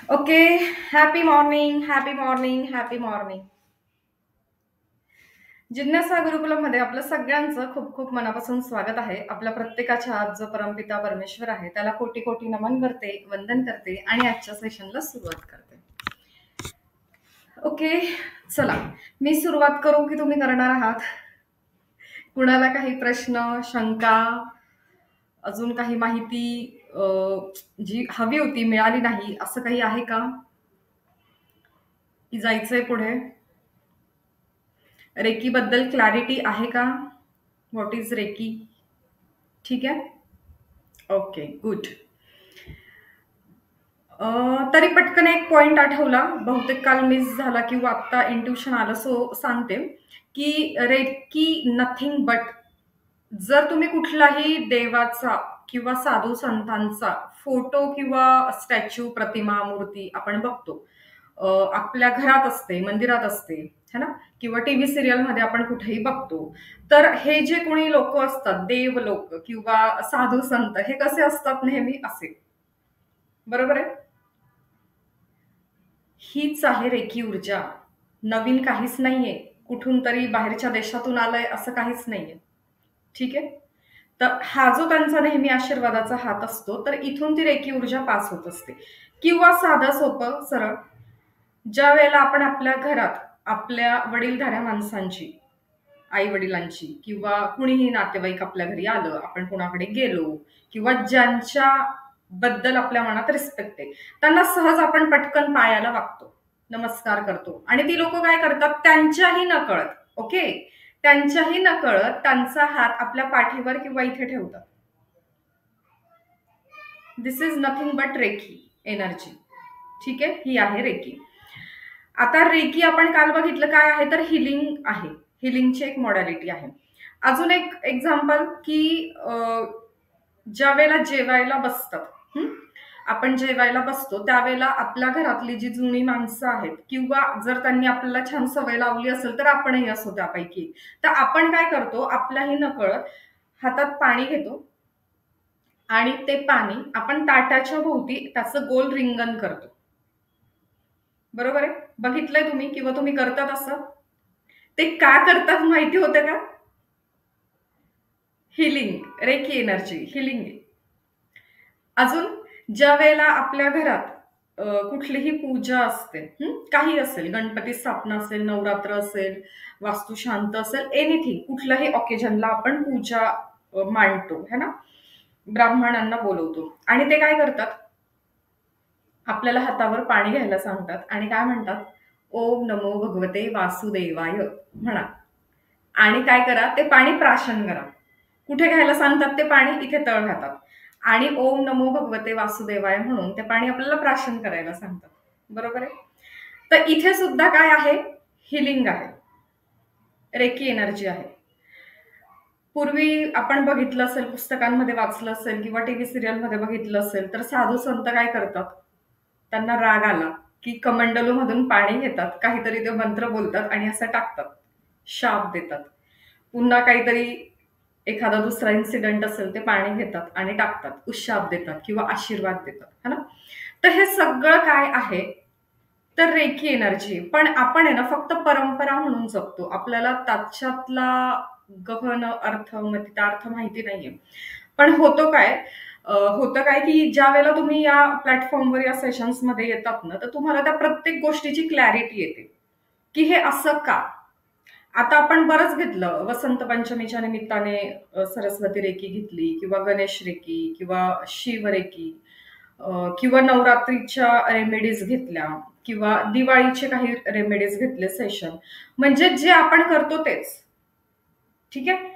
Okay. Happy morning, happy morning, happy morning. जिज्ञासा गुरुकुलमध्ये आपलं सगळ्यांचं खूप खूप मनापासून स्वागत आहे. आपल्या प्रत्येकाच्या आज जो परमपिता परमेश्वर आहे त्याला कोटी कोटी नमन करते, वंदन करते आणि आजच्या सेशनला सुरुवात करते. ओके, चला मी सुरुवात करू की तुम्ही करणार आहात? कुणाला काही प्रश्न, शंका, अजून काही माहिती जी हवी होती मिळाली नाही असं काही आहे का? की जायचंय पुढे? रेकी बद्दल क्लॅरिटी आहे का? What is reiki? ठीक आहे. Okay, good. तरी पटकन एक पॉइंट आठवला, बहुतेक काल मिस झाला किंवा आत्ता इंट्युशन आलं, सो सांगते की रेकी नथिंग बट, जर तुम्ही कुठलाही देवाचा किंवा साधू संतांचा फोटो किंवा स्टॅच्यू, प्रतिमा, मूर्ती आपण बघतो, आपल्या घरात असते, मंदिरात असते, है ना, किंवा टीव्ही सिरियल मध्ये आपण कुठेही बघतो, तर हे जे कोणी लोक असतात, देव लोक किंवा साधू संत, हे कसे असतात? नेहमी असे. बरोबर आहे. हीच आहे रेखी ऊर्जा. नवीन काहीच नाहीये, कुठून तरी बाहेरच्या देशातून आलंय असं काहीच नाहीये. ठीक आहे. तर हा जो त्यांचा नेहमी आशीर्वादाचा हात असतो, तर इथून ती रेखी ऊर्जा पास होत असते. किंवा साधं सोपं सरळ, ज्या वेळेला आपण आपल्या घरात आपल्या वडीलधाऱ्या माणसांची, आई वडिलांची किंवा कुणीही नातेवाईक आपल्या घरी आलं, आपण कुणाकडे गेलो किंवा ज्यांच्या बद्दल आपल्या मनात रिस्पेक्ट आहे, त्यांना सहज आपण पटकन पायाला वागतो, नमस्कार करतो. आणि ती लोक काय करतात? त्यांच्याही नकळत, ओके, त्यांच्याही नकळत त्यांचा हात आपल्या पाठीवर किंवा इथे ठेवतात. This is nothing but reiki energy. ठीक आहे, ही आहे रेकी. आता रेकी आपण काल बघितलं काय आहे, तर हिलिंग आहे. हिलिंगची एक मॉडॅलिटी आहे. अजून एक एक्झाम्पल की ज्या वेळेला जेवायला बसतात, आपण जेवायला बसतो त्यावेळेला आपल्या घरातली जी जुनी माणसं आहेत किंवा जर त्यांनी आपल्याला छान सवय लावली असेल, तर आपणही असो त्यापैकी, तर आपण काय करतो? आपल्याही नकळत हातात पाणी घेतो आणि ते पाणी आपण ताटाच्या भोवती त्याचं गोल रिंगण करतो. बरोबर आहे. बघितलंय तुम्ही किंवा तुम्ही करतात असं? ते का करतात माहिती होतं का? Healing, reiki energy, healing. अजून ज्या वेळेला आपल्या घरात कुठलीही पूजा असते, काही असेल, गणपती स्थापना असेल, नवरात्र असेल, वास्तुशांत असेल, एनिथिंग, कुठल्याही ऑकेजनला आपण पूजा मांडतो, है ना, ब्राह्मणांना बोलवतो आणि ते काय करतात? आपल्याला हातावर पाणी घ्यायला सांगतात आणि काय म्हणतात? ओम नमो भगवते वासुदेवाय म्हणा आणि काय करा? ते पाणी प्राशन करा. कुठे घ्यायला सांगतात ते पाणी? इथे तळहातात. आणि ओम नमो भगवते वासुदेवाय म्हणून ते पाणी आपल्याला प्राशन करायला सांगतात. बरोबर आहे. तर इथे सुद्धा काय आहे? हिलिंग आहे, रेकी एनर्जी आहे. पूर्वी आपण बघितलं असेल, पुस्तकांमध्ये वाचलं असेल किंवा टीव्ही सिरियलमध्ये बघितलं असेल, तर साधू संत काय करतात? त्यांना राग आला की कमंडलू मधून पाणी घेतात, काहीतरी ते मंत्र बोलतात आणि असं टाकतात, शाप देतात. पुन्हा काहीतरी एखादा दुसरा इन्सिडेंट असेल, ते पाणी घेतात आणि टाकतात, उशाप देतात किंवा आशीर्वाद देतात, है ना. तर हे सगळं काय आहे? तर रेकी एनर्जी. पण आपण आहे ना फक्त परंपरा म्हणून जगतो, आपल्याला त्याच्यातला गहन अर्थ, अर्थ माहिती नाहीये. पण होतं काय? होतं काय की ज्या वेळेला तुम्ही या प्लॅटफॉर्मवर या सेशन्समध्ये येतात ना, तर तुम्हाला त्या प्रत्येक गोष्टीची क्लॅरिटी येते की हे असं का. आता आपण बरंच घेतलं, वसंत पंचमीच्या निमित्ताने सरस्वती रेकी घेतली किंवा गणेश रेकी किंवा शिव रेकी, किंवा नवरात्रीच्या रेमेडीज घेतल्या किंवा दिवाळीचे काही रेमेडीज घेतले सेशन. म्हणजे जे आपण करतो तेच. ठीक आहे.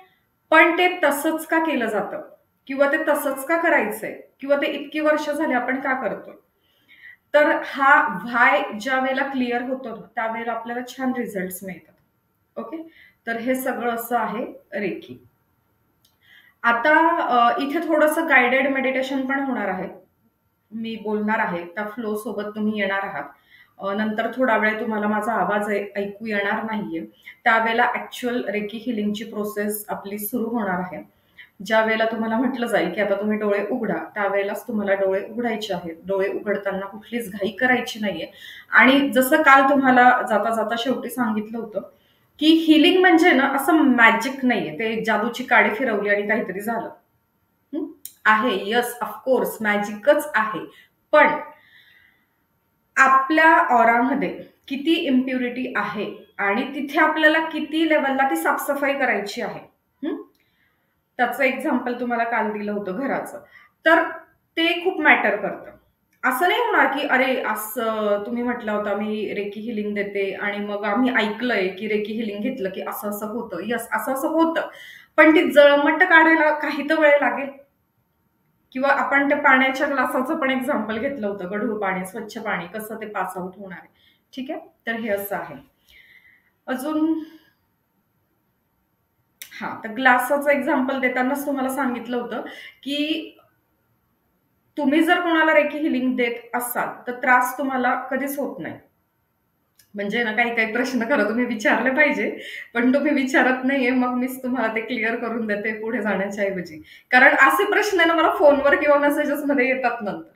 पण ते तसंच का केलं जातं किंवा ते तसंच का करायचंय किंवा ते इतकी वर्ष झाली आपण का करतो, तर हा व्हाय ज्या वेळेला क्लिअर होतो ना, त्यावेळेला आपल्याला छान रिझल्ट मिळतात. ओके. तर हे सगळं असं आहे रेकी. आता इथे थोडंसं गायडेड मेडिटेशन पण होणार आहे. मी बोलणार आहे, त्या फ्लो सोबत तुम्ही येणार आहात. नंतर थोडा वेळ तुम्हाला माझा आवाज ऐकू येणार नाहीये, त्यावेळेला ऍक्च्युअल रेकी हिलिंगची प्रोसेस आपली सुरू होणार आहे. ज्या वेळेला तुम्हाला म्हटलं जाईल की आता तुम्ही डोळे उघडा, त्यावेळेलाच तुम्हाला डोळे उघडायचे आहेत. डोळे उघडताना कुठलीच घाई करायची नाहीये. आणि जसं काल तुम्हाला जाता जाता शेवटी सांगितलं होतं की हिलिंग म्हणजे ना असं मॅजिक नाहीये, ते जादूची काडी फिरवली आणि काहीतरी झालं. हं? आहे, येस, ऑफकोर्स मॅजिकच आहे. पण आपल्या ऑरामध्ये किती इम्प्युरिटी आहे आणि तिथे आपल्याला किती लेवलला ती साफसफाई करायची आहे. हं? त्याचं एक्झाम्पल तुम्हाला काल दिलं होतं घराचं. तर ते खूप मॅटर करतं. असं नाही होणार की अरे असं तुम्ही म्हटलं होतं मी रेकी हिलिंग देते आणि मग आम्ही ऐकलंय की रेकी हिलिंग घेतलं की असं असं होतं. यस, असं असं होतं. पण ती जळमट काढायला काही तर वेळ लागेल. किंवा आपण त्या पाण्याच्या ग्लासाचं पण एक्झाम्पल घेतलं होतं, गढूळ पाणी, स्वच्छ पाणी कसं ते पास आउट होणार आहे. ठीक आहे, तर हे असं आहे. अजून हा, तर ग्लासाचं एक्झाम्पल देतानाच तुम्हाला सांगितलं होतं की तुम्ही जर कोणाला रेकी हिलिंग देत असाल तर त्रास तुम्हाला कधीच होत नाही. म्हणजे ना काही काही प्रश्न खरं तुम्ही विचारले पाहिजे, पण तुम्ही विचारत नाहीये, मग मीच तुम्हाला ते क्लिअर करून देते पुढे जाण्याच्या ऐवजी. कारण असे प्रश्न ना मला फोनवर किंवा मेसेजेसमध्ये येतात नंतर.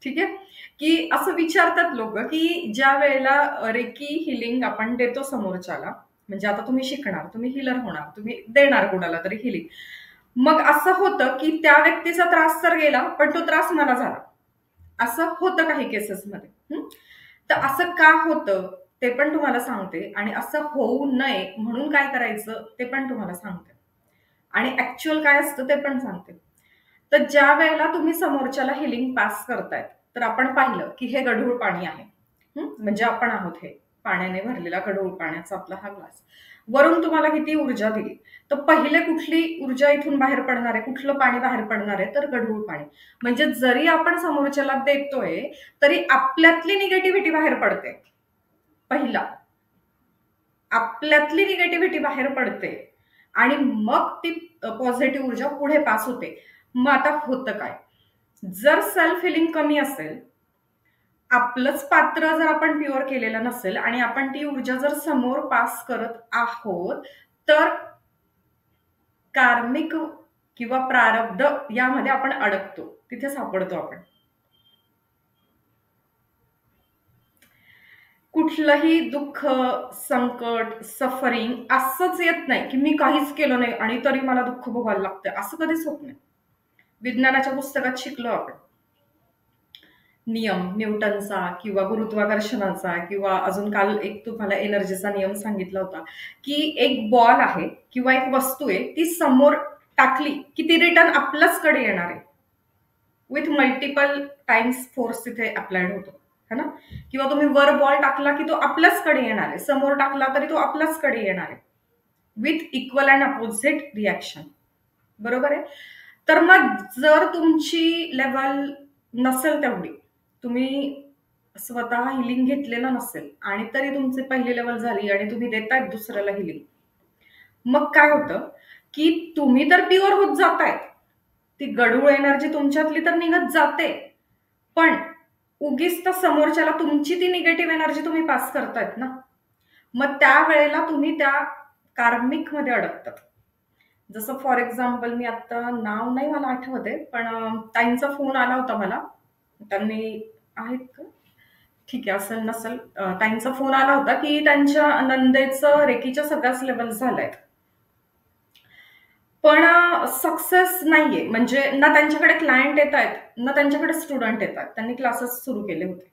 ठीक आहे, की असं विचारतात लोक की ज्या वेळेला रेकी हिलिंग आपण देतो समोरच्याला, म्हणजे आता तुम्ही शिकणार, तुम्ही हिलर होणार, तुम्ही देणार कोणाला तरी हिलिंग, मग असं होतं की त्या व्यक्तीचा त्रास तर गेला पण तो त्रास मला झाला. असं होतं काही केसेसमध्ये. तर असं का होतं ते पण तुम्हाला सांगते आणि असं होऊ नये म्हणून काय करायचं ते पण तुम्हाला सांगते आणि ऍक्च्युअल काय असतं ते पण सांगते. तर ज्या वेळेला तुम्ही समोरच्याला हिलिंग पास करतायत, तर आपण पाहिलं की हे गढूळ पाणी आहे. म्हणजे आपण आहोत हे पाण्याने भरलेला गढूळ पाण्याचा आपला हा ग्लास. वरून तुम्हाला किती ऊर्जा दिली, तर पहिले कुठली ऊर्जा इथून बाहेर पडणार आहे, कुठलं पाणी बाहेर पडणार आहे, तर गढूळ पाणी. म्हणजे जरी आपण समोरच्याला देतोय तरी आपल्यातली निगेटिव्हिटी बाहेर पडते. पहिला आपल्यातली निगेटिव्हिटी बाहेर पडते आणि मग ती पॉझिटिव्ह ऊर्जा पुढे पास होते. मग आता होतं काय, जर सेल्फ हिलिंग कमी असेल, आपलंच पात्र जर आपण प्युअर केलेलं नसेल आणि आपण ती ऊर्जा जर समोर पास करत आहोत, तर कार्मिक किंवा प्रारब्ध यामध्ये आपण अडकतो, तिथे सापडतो आपण. कुठलंही दुःख, संकट, सफरिंग असंच येत नाही की मी काहीच केलं नाही आणि तरी मला दुःख भोगायला लागतंय, असं कधीच होत नाही. विज्ञानाच्या पुस्तकात शिकलो आपण नियम, न्यूटनचा किंवा गुरुत्वाकर्षणाचा, किंवा अजून काल एक तुम्हाला एनर्जीचा नियम सांगितला होता की एक बॉल आहे किंवा एक वस्तू आहे, ती समोर टाकली की ती रिटर्न आपल्याच कडे येणार आहे. विथ मल्टिपल टाइम्स फोर्स तिथे अप्लाइड होतो, है ना. किंवा तुम्ही वर बॉल टाकला की तो आपल्याच कडे येणार आहे, समोर टाकला तरी तो आपल्याच कडे येणार आहे, with equal and opposite reaction. बरोबर आहे. तर मग जर तुमची लेवल नसेल तेवढी, तुम्ही स्वतः हिलिंग घेतलेलं नसेल आणि तरी तुमची पहिली लेवल झाली आणि तुम्ही देतायत दुसऱ्याला हिलिंग, मग काय होतं की तुम्ही तर प्युअर होत जाताय, ती गढूळ एनर्जी तुमच्यातली तर निघत जाते, पण उगीच तर समोरच्याला तुमची ती निगेटिव्ह एनर्जी तुम्ही पास करतायत ना. मग त्यावेळेला तुम्ही त्या कार्मिक मध्ये अडकतात. जसं फॉर एक्झाम्पल, मी आता नाव नाही मला आठवत आहे, पण ताईंचा फोन आला होता मला. त्यांनी आहेत का, ठीक आहे, असेल नसेल, ताईंचा फोन आला होता की त्यांच्या नंदेचं रेकीच्या सगळ्याच लेवल झाल्यात, पण सक्सेस नाहीये. म्हणजे ना त्यांच्याकडे क्लायंट येत आहेत, ना त्यांच्याकडे स्टुडंट येतात. त्यांनी क्लासेस सुरू केले होते.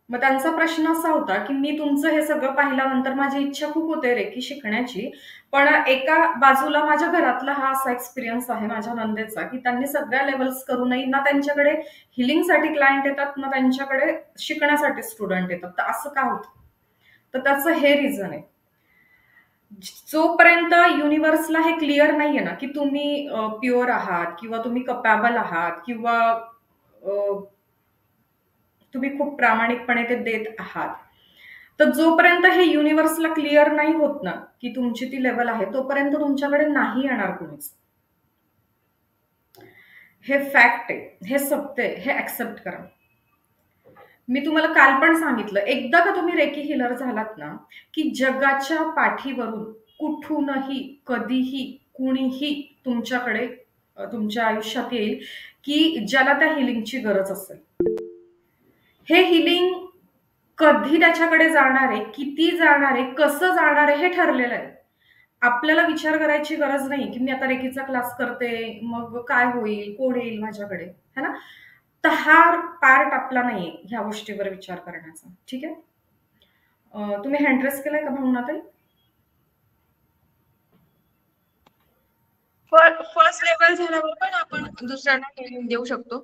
मग त्यांचा प्रश्न असा होता की मी तुमचं हे सगळं पाहिल्यानंतर माझी इच्छा खूप होते रेकी शिकण्याची, पण एका बाजूला माझ्या घरातला हा असा एक्सपिरियन्स आहे माझ्या नंदेचा की त्यांनी सगळ्या लेवल्स करूनही ना त्यांच्याकडे हिलिंगसाठी क्लायंट येतात, ना त्यांच्याकडे शिकण्यासाठी स्टुडंट येतात. तर असं का होतं, तर त्याचं हे रिझन आहे. जोपर्यंत युनिव्हर्सला हे क्लिअर नाहीये ना की तुम्ही प्युअर आहात किंवा तुम्ही कपॅबल आहात किंवा तुम्ही खूप प्रामाणिकपणे ते देत आहात, तर जोपर्यंत हे युनिव्हर्सला क्लिअर नाही होत ना की तुमची ती लेवल आहे, तोपर्यंत तुमच्याकडे नाही येणार कोणीच. हे फॅक्ट आहे, हे सत्य आहे, हे ऍक्सेप्ट करा. मी तुम्हाला काल पण सांगितलं, एकदा का तुम्ही रेकी हिलर झालात ना की जगाच्या पाठीवरून कुठूनही कधीही कुणीही तुमच्याकडे तुमच्या आयुष्यात येईल, की ज्याला त्या हिलिंगची गरज असेल. हे हिलिंग कधी त्याच्याकडे जाणार आहे, किती जाणार आहे, कसं जाणार आहे हे ठरलेलं आहे. आपल्याला विचार करायची गरज नाही, की मी आता रेकीचा क्लास करते, मग काय होईल, कोण येईल माझ्याकडे, है ना? तर हा पार्ट आपला नाहीये ह्या गोष्टीवर विचार करण्याचा. ठीक आहे? तुम्ही हँड रेस केलाय का भावनाताई? फर्स्ट लेवल झाल्यावर पण आपण दुसऱ्यांना ट्रेनिंग देऊ शकतो.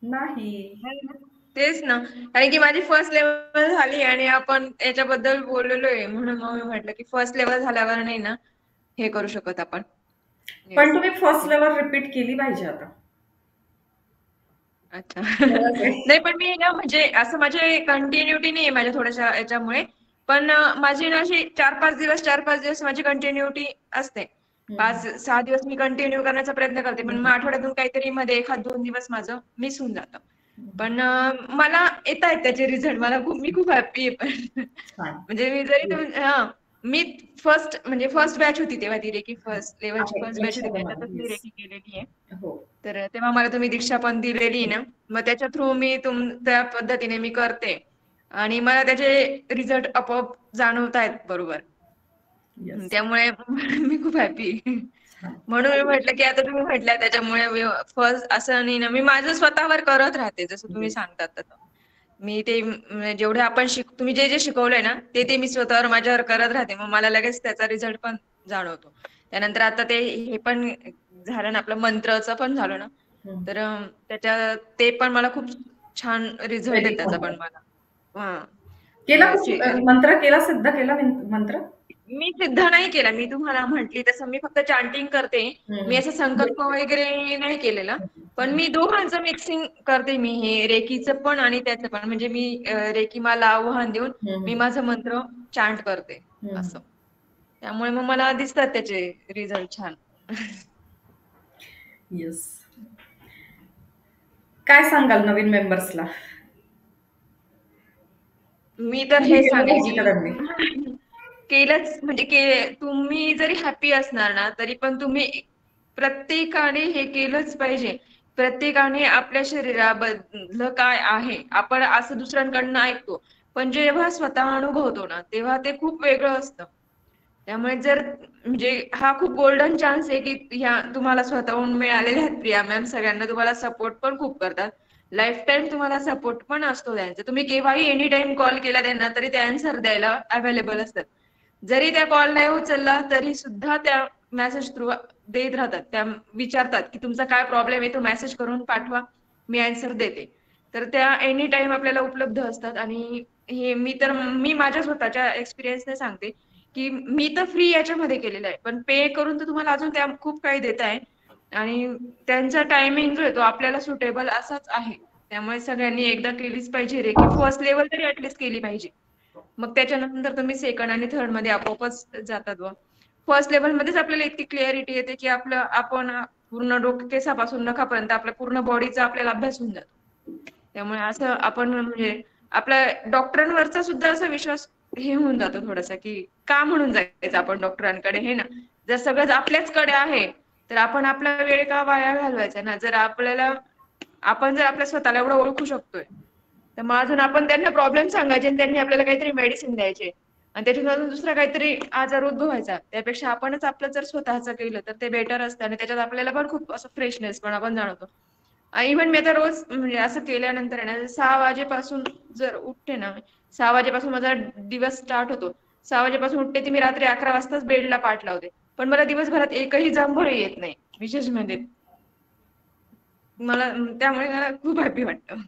नाही. नाही ना? तेच ना. कारण की माझी फर्स्ट लेवल झाली आणि आपण याच्याबद्दल बोललेलोय म्हणून मग मी म्हटलं की फर्स्ट लेवल झाल्यावर नाही ना हे करू शकत आपण. पण येस. तुम्ही फर्स्ट लेवल रिपीट केली पाहिजे आता. अच्छा. गरज आहे. नाही पण मी ना म्हणजे असं माझे कंटिन्युटी नाही आहे माझ्या थोड्याशा याच्यामुळे. पण माझी ना अशी 4-5 दिवस माझी कंटिन्युटी असते. हं, 5-6 दिवस मी कंटिन्यू करण्याचा प्रयत्न करते. पण हं, मग आठवड्यातून काहीतरी मध्ये 1-2 दिवस माझं मिस होऊन जातं. हं. पण मला येतायत त्याचे रिझल्ट. मी खूप हॅपी आहे पण. छान. म्हणजे मी जरी हां. मी फर्स्ट बॅच होती तेव्हा ती रेकी फर्स्ट लेव्हलची आहे. फर्स्ट बॅच होती. लक्षात आहे त्याच्यातच मला. मी येस. रेकी केलेली आहे. हो. तर तेव्हा मला तुम्ही दीक्षा पण दिलेली ना, मग त्याच्या थ्रू मी त्या पद्धतीने मी करते आणि मला त्याचे रिझल्ट आपोआप जाणवतायत बरोबर. येस. त्यामुळे मी खूप हॅपी. छान. म्हणून मी म्हटलं, की आता तुम्ही म्हटल्या त्याच्यामुळे मी फर्स्ट असं नाही ना, मी माझं स्वतःवर करत राहते जसं तुम्ही येस. सांगतात तसं. मी ते जेवढे आपण तुम्ही जे शिकवलंय ना, ते मी स्वतःवर माझ्यावर करत राहते. मग मला लगेच त्याचा रिझल्ट पण जाणवतो. त्यानंतर आता ते हे पण झालं ना, आपलं मंत्रचं पण झालं ना, हं. तर ते पण मला खूप छान रिझल्ट आहे वेदिक त्याचा पण मंत्र. मला. हां. केला मंत्र केला, सिद्ध केला मंत्र? मी सिद्ध नाही केला. मी तुम्हाला म्हटली तसं मी फक्त चॅन्टिंग करते. मी हं. असा संकल्प वगैरे नाही केलेला. हं, पण हं, मी दोघांचं मिक्सिंग करते मी हे रेकीचं पण आणि त्याचं पण. म्हणजे मी रेकी माला आवाहन देऊन मी हं, माझं मंत्र चॅन्ट करते हं. असं. त्यामुळे मग मला दिसतात त्याचे रिझल्ट छान. येस. काय सांगाल नवीन मेंबर्सला? मी तर तुम्ही हे केलं सांगेल पाहिजे का त्यांनी? की केलंच म्हणजे तुम्ही जरी हॅपी असणार ना, तरी पण तुम्ही प्रत्येकाने हे केलंच पाहिजे. प्रत्येकाने आपल्या शरीराबद्दल काय आहे, आपण असं दुसऱ्यांकडनं ऐकतो. पण जेव्हा स्वतः अनुभवतो ना, तेव्हा ते खूप वेगळं असतं. त्यामुळे जर म्हणजे हा खूप गोल्डन चान्स आहे, की ह्या तुम्हाला स्वतःहून मिळालेल्या आहेत प्रिया मॅम. सगळ्यांना तुम्हाला सपोर्ट पण खूप करतात. लाईफटाईम तुम्हाला सपोर्ट पण असतो त्यांचा. तुम्ही केव्हाही एनी टाईम कॉल केला त्यांना, तरी ते आन्सर द्यायला अवेलेबल असतात. जरी त्या कॉल नाही उचलला, तरी सुद्धा त्या मेसेज थ्रू देत राहतात. त्या विचारतात, की तुमचा काय प्रॉब्लेम आहे, तो मेसेज करून पाठवा, मी आन्सर देते. तर त्या एनी टाईम आपल्याला उपलब्ध असतात आणि मी माझ्या स्वतःच्या एक्सपिरियन्सने सांगते, की मी तर फ्री याच्यामध्ये केलेलं आहे. पण पे करून तर तुम्हाला अजून त्या खूप काही देत आहे आणि त्यांचा टायमिंग जो आहे तो आपल्याला सुटेबल असाच आहे. त्यामुळे सगळ्यांनी एकदा केलीच पाहिजे रे, की फर्स्ट लेव्हल तरी ॲटलीस्ट केली पाहिजे. मग त्याच्यानंतर तुम्ही सेकंड आणि थर्ड मध्ये आपोआपच जातात बुवा. फर्स्ट लेव्हल मध्येच आपल्याला इतकी क्लॅरिटी येते, की आपण पूर्ण केसापासून नखापर्यंत आपल्या पूर्ण बॉडीचा आपल्याला अभ्यास होऊन जातो. त्यामुळे असं आपण म्हणजे आपल्या डॉक्टरांवरचा सुद्धा असा विश्वास हे होऊन जातो थोडासा, की का म्हणून जायचं आपण डॉक्टरांकडे हे ना. जर सगळंच आपल्याचकडे आहे, तर आपण आपला वेळ का वाया घालवायचा ना. आपण जर आपल्या स्वतःला एवढं ओळखू शकतोय, तर मग अजून आपण त्यांना प्रॉब्लेम सांगायचे आणि त्यांनी आपल्याला काहीतरी मेडिसिन द्यायचे आणि त्याच्यातून अजून दुसरा काहीतरी आजार उद्भवायचा. त्यापेक्षा आपणच आपलं जर स्वतःचं केलं, तर ते बेटर असतं आणि त्याच्यात आपल्याला पण खूप असं फ्रेशनेस पण आपण जाणवतो. इव्हन मी आता रोज म्हणजे असं केल्यानंतर आहे ना 6 वाजेपासून जर उठते ना, 6 वाजेपासून माझा दिवस स्टार्ट होतो. 6 वाजेपासून उठते ती मी रात्री 11 वाजताच बेडला पाठ लावते. पण मला दिवसभरात एकही जांभूळही येत नाही विशेष म्हणजे. त्यामुळे मला खूप हॅपी वाटतं.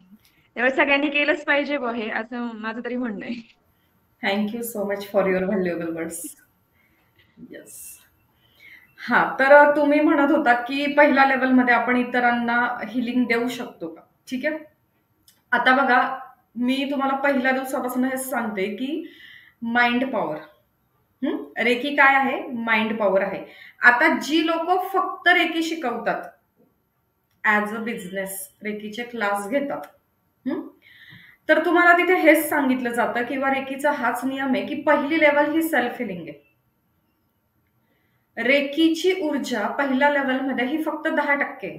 त्यामुळे सगळ्यांनी केलंच पाहिजे बुवा हे असं माझं तरी म्हणणं आहे. Thank you so much for your valuable words. Yes. हां, तर तुम्ही म्हणत होतात, की पहिल्या लेव्हलमध्ये आपण इतरांना हीलिंग देऊ शकतो का? ठीक आहे. आता बघा, मी तुम्हाला पहिल्या दिवसापासून हेच सांगते, की माइंड पॉवर. रेकी काय आहे? माइंड पॉवर आहे. आता जी लोकं फक्त रेकी शिकवतात, ॲज अ बिझनेस रेकीचे क्लास घेतात. हं. तर तुम्हाला तिथे हेच सांगितलं जातं किंवा रेकीचा हाच नियम आहे, की पहिली लेव्हल ही सेल्फ हिलिंग आहे. रेकीची ऊर्जा पहिल्या लेव्हलमध्ये ही फक्त 10% आहे.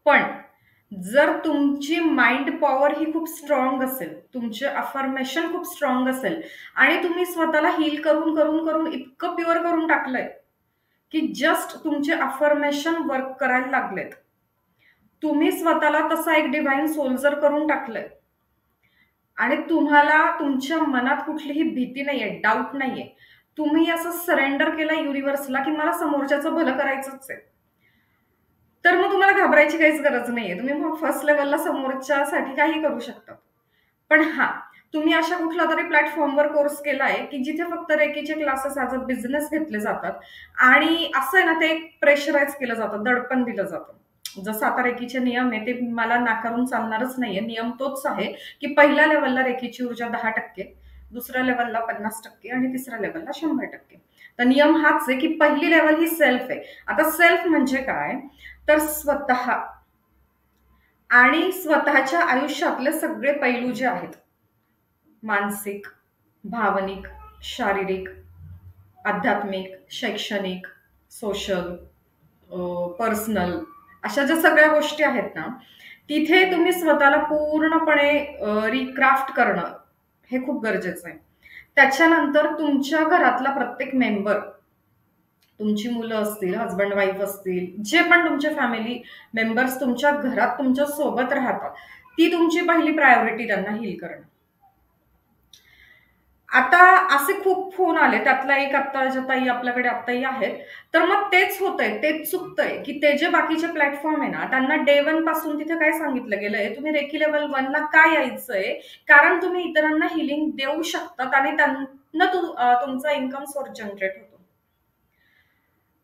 पण जर तुमची माइंड पॉवर ही खूप स्ट्रॉंग असेल, तुमचे अफर्मेशन खूप स्ट्रॉंग असेल आणि तुम्ही स्वतःला हील करून करून करून इतकं प्युअर करून टाकलंय की जस्ट तुमचे अफर्मेशन वर्क करायला लागलेत, तुम्ही स्वतःला तसा एक डिव्हाइन सोल्जर करून टाकलंय आणि तुम्हाला तुमच्या मनात कुठलीही भीती नाहीये, डाऊट नाहीये, तुम्ही असं सरेंडर केलं युनिव्हर्सला की मला समोरच्याचं भलं करायचंच आहे, तर मग तुम्हाला घाबरायची काहीच गरज नाहीये. तुम्ही मग फर्स्ट लेव्हलला समोरच्यासाठी काही करू शकता. पण हा, तुम्ही अशा कुठला तरी प्लॅटफॉर्मवर कोर्स केलाय की जिथे फक्त रेकीचे क्लासेस ॲज अ बिझनेस घेतले जातात आणि असं आहे ना, ते प्रेशराईज केलं जातं, दडपण दिलं जातं. जसं आता रेकीचे नियम आहे ते मला नाकारून चालणारच नाहीये. नियम तोच आहे की पहिल्या लेव्हलला रेकीची ऊर्जा 10%, दुसऱ्या लेव्हलला 50% आणि तिसऱ्या लेव्हलला 100%. तर नियम हाच आहे की पहिली लेव्हल ही सेल्फ आहे. आता सेल्फ म्हणजे काय, तर स्वतः आणि स्वतःच्या आयुष्यातले सगळे पैलू जे आहेत, मानसिक, भावनिक, शारीरिक, आध्यात्मिक, शैक्षणिक, सोशल, पर्सनल, अशा ज्या सगळ्या गोष्टी आहेत ना, तिथे तुम्ही स्वतःला पूर्णपणे रिक्राफ्ट करणं हे खूप गरजेचं आहे. त्याच्यानंतर तुमच्या घरातला प्रत्येक मेंबर, तुमची मुलं असतील, हजबंड वाईफ असतील, जे पण तुमचे फॅमिली मेंबर्स तुमच्या घरात तुमच्या सोबत राहतात, ती तुमची पहिली प्रायोरिटी त्यांना हील करणं. आता असे खूप फोन आले, त्यातला एक आता ज्या ताई आपल्याकडे आत्ताही आहेत, तर मग तेच होतंय, तेच चुकतंय की ते जे बाकीचे प्लॅटफॉर्म आहे ना, त्यांना डे 1 पासून तिथे काय सांगितलं गेलंय, तुम्ही रेकी लेव्हल 1 ला का यायचंय, कारण तुम्ही इतरांना हिलिंग देऊ शकतात आणि त्यांना तुमचा इन्कम सोर्स जनरेट होतो.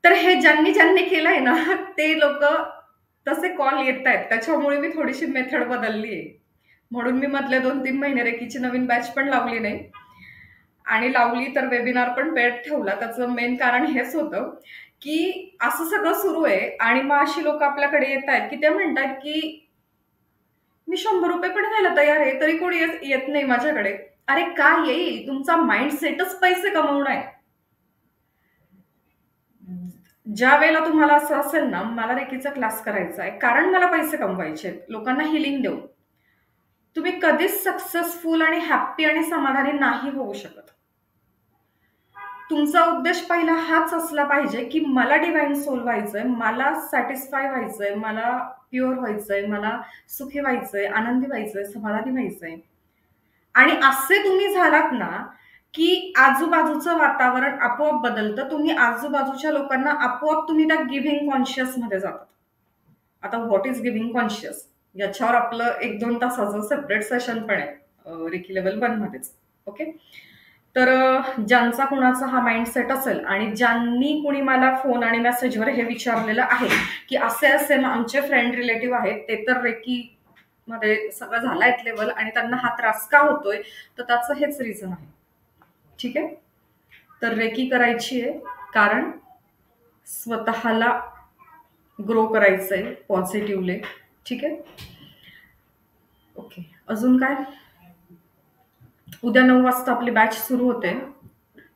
तर हे ज्यांनी ज्यांनी केलंय ना, ते लोक तसे कॉल येत आहेत. त्याच्यामुळे मी थोडीशी मेथड बदलली आहे. म्हणून मी मधले 2-3 महिने रेकीची नवीन बॅच पण लावली नाही आणि लावली तर वेबिनार पण पेड ठेवला. त्याचं मेन कारण हेच होतं की असं सगळं सुरू आहे आणि मग अशी लोक आपल्याकडे येत आहेत की ते म्हणतात की मी ₹100 पण द्यायला तयार आहे, तरी कोणी येत नाही माझ्याकडे. अरे का येईल, तुमचा माइंड सेटच पैसे कमवणं आहे. ज्या वेळेला तुम्हाला असं असेल ना, मला रेकीचा क्लास करायचा आहे कारण मला पैसे कमवायचे आहेत, लोकांना हिलिंग देऊ, तुम्ही कधीच सक्सेसफुल आणि हॅप्पी आणि समाधानी नाही होऊ शकत. तुमचा उद्देश पहिला हाच असला पाहिजे की मला डिव्हाइन सोल व्हायचंय, मला सॅटिस्फाय व्हायचंय, मला प्युअर व्हायचंय, मला सुखी व्हायचंय, आनंदी व्हायचंय, समाधानी व्हायचंय. आणि असे तुम्ही झालात ना की आजूबाजूचं वातावरण आपोआप बदलतं. तुम्ही आजूबाजूच्या लोकांना आपोआप तुम्ही त्या गिव्हिंग कॉन्शियस मध्ये जातात. आता व्हॉट इज गिव्हिंग कॉन्शियस याच्यावर आपलं 1-2 तासाचं सेपरेट सेशन पण आहे रेकी लेवल 1 मध्येच. ओके. तर ज्यांचा कुणाचा हा माइंडसेट असेल आणि ज्यांनी कुणी मला फोन आणि मेसेजवर हे विचारलेलं आहे की असे असे आमचे फ्रेंड रिलेटिव्ह आहेत, ते तर रेकी मध्ये सगळं झालंय लेवल आणि त्यांना हा त्रास का होतोय, तर त्याचं हेच रिझन आहे. ठीक आहे. तर रेकी करायची आहे कारण स्वतःला ग्रो करायचंय पॉझिटिव्हली. ठीक आहे. ओके. अजून काय, उद्या 9 वाजता आपली बॅच सुरू होते.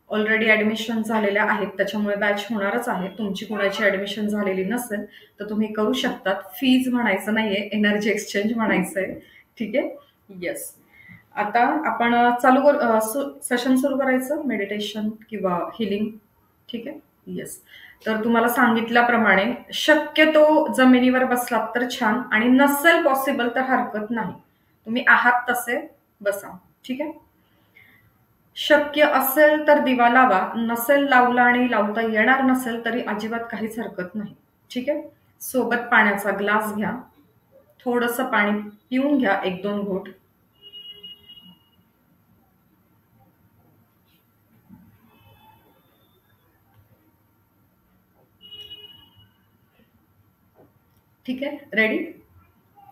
ऑलरेडी ऍडमिशन झालेल्या आहेत, त्याच्यामुळे बॅच होणारच आहे. तुमची कुणाची ऍडमिशन झालेली नसेल तर तुम्ही करू शकतात. फीज म्हणायचं नाहीये, एनर्जी एक्सचेंज म्हणायचंय. ठीक आहे. येस. आता आपण सेशन सुरू करायचं, मेडिटेशन किंवा हिलिंग. ठीक आहे. येस. तर तुम्हाला सांगितल्याप्रमाणे शक्यतो जमिनीवर बसलात तर छान आणि नसेल पॉसिबल तर हरकत नाही, तुम्ही आहात तसे बसा. ठीक आहे. शक्य असेल तर दिवा लावा, नसेल लावला आणि लावता येणार नसेल तरी अजिबात काहीच हरकत नाही. ठीक आहे. सोबत पाण्याचा ग्लास घ्या, थोडंसं पाणी पिऊन घ्या, 1-2 घोट. ठीक आहे. रेडी.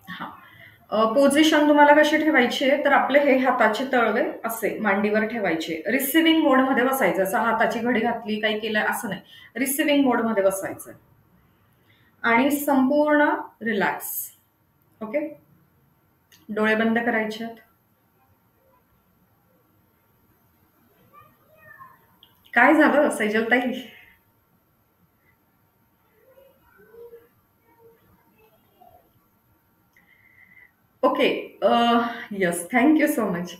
हा. पोझिशन तुम्हाला कशी ठेवायची आहे, तर आपले हे हाताचे तळवे असे मांडीवर ठेवायचे. रिसिव्हिंग मोडमध्ये बसायचं. असं हाताची घडी घातली काही केलं असं नाही, रिसिव्हिंग मोडमध्ये बसायचं आणि संपूर्ण रिलॅक्स. ओके. डोळे बंद करायचे. काय झालं सैजलताई? Okay. Yes. Thank you so much.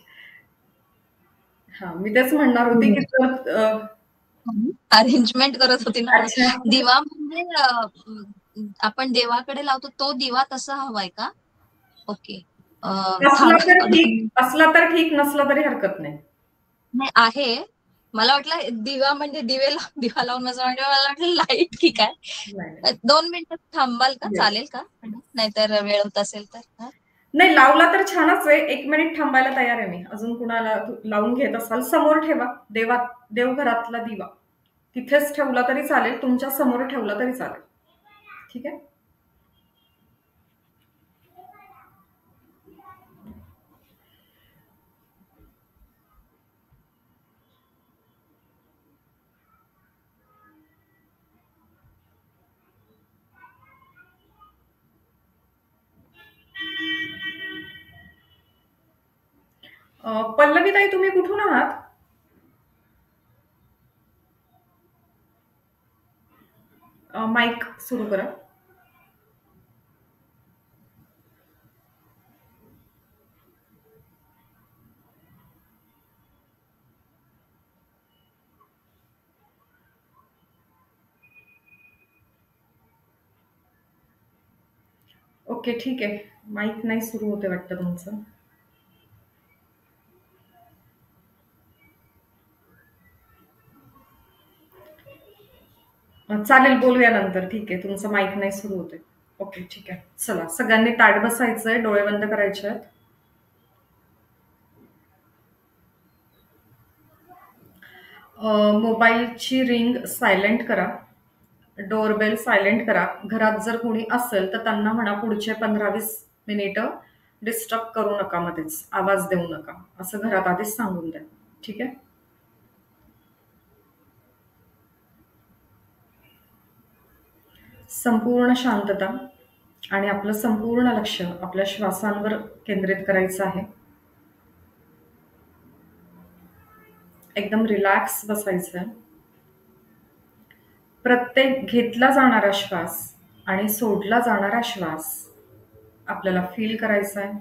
हां, मी तेच म्हणणार होते, की जर अरेंजमेंट करत होती ना. अच्छा. दिवा म्हणजे आपण देवाकडे लावतो तो दिवा तसा हवाय का? ओके. असला थांबा तर ठीक, 2 असला तर ठीक, नसला तरी हरकत नाही. नाही आहे. मला वाटलं दिवा म्हणजे दिवा लावून असं म्हणजे मला वाटलं लाईट की काय. नाही, नाही. 2 मिनिटं थांबाल का? येस. चालेल का? नाहीतर वेळ होत असेल तर? हां. नाही, लावला तर छानच आहे. 1 मिनिट थांबायला तयार आहे मी. अजून कुणाला लावून घेत असाल, समोर ठेवा. देवघरातला दिवा. तिथेच ठेवला तरी चालेल, तुमच्या समोर ठेवला तरी चालेल. ठीक आहे? पल्लवीताई, तुम्ही कुठून आहात? माईक सुरू करा. ओके, ठीक आहे. माईक नाही सुरू होते वाटतं तुमचं. चालेल, बोलूया नंतर. ठीक आहे, तुमचं माईक नाही सुरू होते. ओके, ठीक आहे. चला, सगळ्यांनी ताठ बसायचंय, डोळे बंद करायचे आहेत. मोबाईलची रिंग सायलेंट करा. डोअरबेल सायलेंट करा. घरात जर कोणी असेल तर त्यांना म्हणा पुढचे 15-20 मिनिटं डिस्टर्ब करू नका, मध्येच आवाज देऊ नका, असं घरात आधीच सांगून द्या. ठीक आहे? संपूर्ण शांतता आणि आपलं संपूर्ण लक्ष आपल्या श्वासांवर केंद्रित करायचं आहे. एकदम रिलॅक्स बसायचं आहे. प्रत्येक घेतला जाणारा श्वास आणि सोडला जाणारा श्वास आपल्याला फील करायचा आहे.